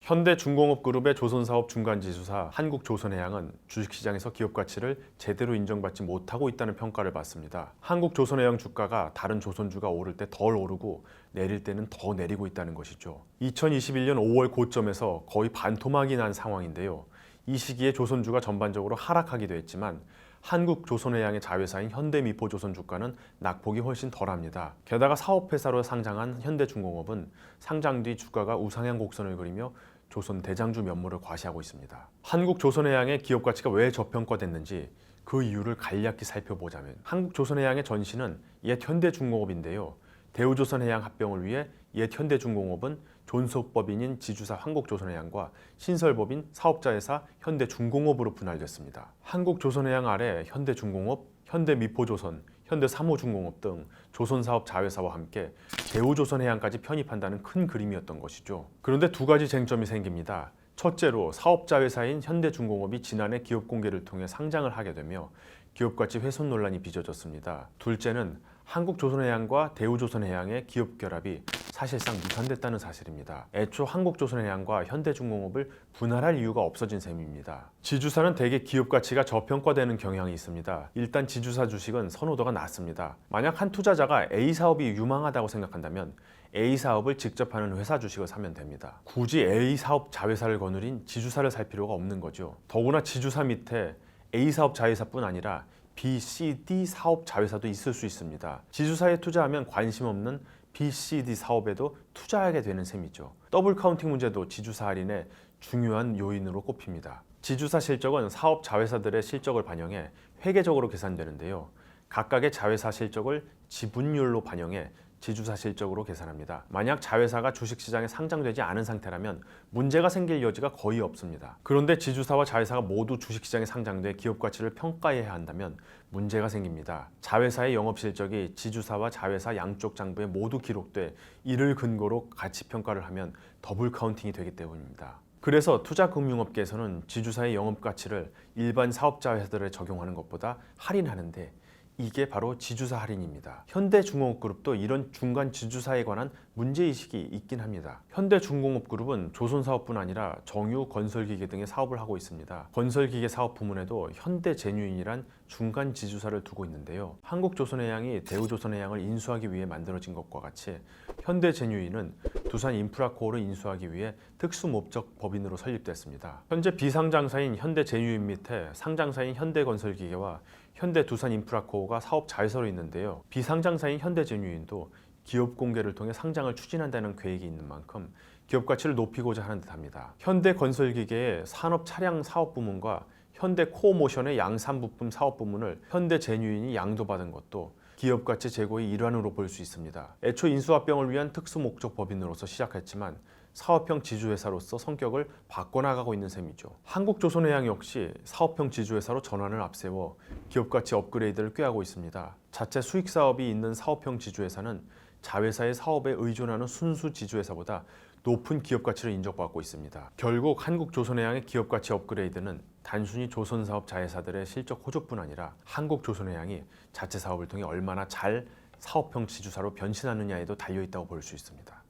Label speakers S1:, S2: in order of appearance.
S1: 현대중공업그룹의 조선사업 중간지주사 한국조선해양은 주식시장에서 기업가치를 제대로 인정받지 못하고 있다는 평가를 받습니다. 한국조선해양 주가가 다른 조선주가 오를 때 덜 오르고 내릴 때는 더 내리고 있다는 것이죠. 2021년 5월 고점에서 거의 반토막이 난 상황인데요. 이 시기에 조선주가 전반적으로 하락하기도 했지만 한국조선해양의 자회사인 현대미포조선 주가는 낙폭이 훨씬 덜합니다. 게다가 사업회사로 상장한 현대중공업은 상장 뒤 주가가 우상향 곡선을 그리며 조선 대장주 면모를 과시하고 있습니다. 한국조선해양의 기업가치가 왜 저평가됐는지 그 이유를 간략히 살펴보자면 한국조선해양의 전신은 옛 현대중공업인데요. 대우조선해양 합병을 위해 옛 현대중공업은 존속법인인 지주사 한국조선해양과 신설법인 사업자회사 현대중공업으로 분할됐습니다. 한국조선해양 아래 현대중공업, 현대미포조선, 현대삼호중공업 등 조선사업 자회사와 함께 대우조선해양까지 편입한다는 큰 그림이었던 것이죠. 그런데 두 가지 쟁점이 생깁니다. 첫째로 사업자회사인 현대중공업이 지난해 기업공개를 통해 상장을 하게 되며 기업가치 훼손 논란이 빚어졌습니다. 둘째는 한국조선해양과 대우조선해양의 기업 결합이 사실상 무산됐다는 사실입니다. 애초 한국조선해양과 현대중공업을 분할할 이유가 없어진 셈입니다. 지주사는 대개 기업 가치가 저평가되는 경향이 있습니다. 일단 지주사 주식은 선호도가 낮습니다. 만약 한 투자자가 A 사업이 유망하다고 생각한다면 A 사업을 직접 하는 회사 주식을 사면 됩니다. 굳이 A 사업 자회사를 거느린 지주사를 살 필요가 없는 거죠. 더구나 지주사 밑에 A 사업 자회사뿐 아니라 B, C, D 사업 자회사도 있을 수 있습니다. 지주사에 투자하면 관심 없는 B, C, D 사업에도 투자하게 되는 셈이죠. 더블 카운팅 문제도 지주사 할인의 중요한 요인으로 꼽힙니다. 지주사 실적은 사업 자회사들의 실적을 반영해 회계적으로 계산되는데요. 각각의 자회사 실적을 지분율로 반영해 지주사 실적으로 계산합니다. 만약 자회사가 주식시장에 상장되지 않은 상태라면 문제가 생길 여지가 거의 없습니다. 그런데 지주사와 자회사가 모두 주식시장에 상장돼 기업가치를 평가해야 한다면 문제가 생깁니다. 자회사의 영업실적이 지주사와 자회사 양쪽 장부에 모두 기록돼 이를 근거로 가치평가를 하면 더블 카운팅이 되기 때문입니다. 그래서 투자금융업계에서는 지주사의 영업가치를 일반 사업자회사들에 적용하는 것보다 할인하는데 이게 바로 지주사 할인입니다. 현대중공업그룹도 이런 중간 지주사에 관한 문제의식이 있긴 합니다. 현대중공업그룹은 조선사업뿐 아니라 정유, 건설기계 등의 사업을 하고 있습니다. 건설기계 사업 부문에도 현대제뉴인이란 중간 지주사를 두고 있는데요. 한국조선해양이 대우조선해양을 인수하기 위해 만들어진 것과 같이 현대제뉴인은 두산인프라코어를 인수하기 위해 특수목적 법인으로 설립됐습니다. 현재 비상장사인 현대제뉴인 밑에 상장사인 현대건설기계와 현대두산인프라코어가 사업 자회사로 있는데요. 비상장사인 현대제뉴인도 기업 공개를 통해 상장을 추진한다는 계획이 있는 만큼 기업 가치를 높이고자 하는 듯합니다. 현대건설기계의 산업차량 사업부문과 현대코어모션의 양산부품 사업부문을 현대제뉴인이 양도받은 것도 기업가치 제고의 일환으로 볼 수 있습니다. 애초 인수합병을 위한 특수목적 법인으로서 시작했지만 사업형 지주회사로서 성격을 바꿔나가고 있는 셈이죠. 한국조선해양 역시 사업형 지주회사로 전환을 앞세워 기업가치 업그레이드를 꾀하고 있습니다. 자체 수익사업이 있는 사업형 지주회사는 자회사의 사업에 의존하는 순수 지주회사보다 높은 기업가치를 인정받고 있습니다. 결국 한국조선해양의 기업가치 업그레이드는 단순히 조선사업 자회사들의 실적 호조뿐 아니라 한국조선해양이 자체 사업을 통해 얼마나 잘 사업형 지주사로 변신하느냐에도 달려있다고 볼 수 있습니다.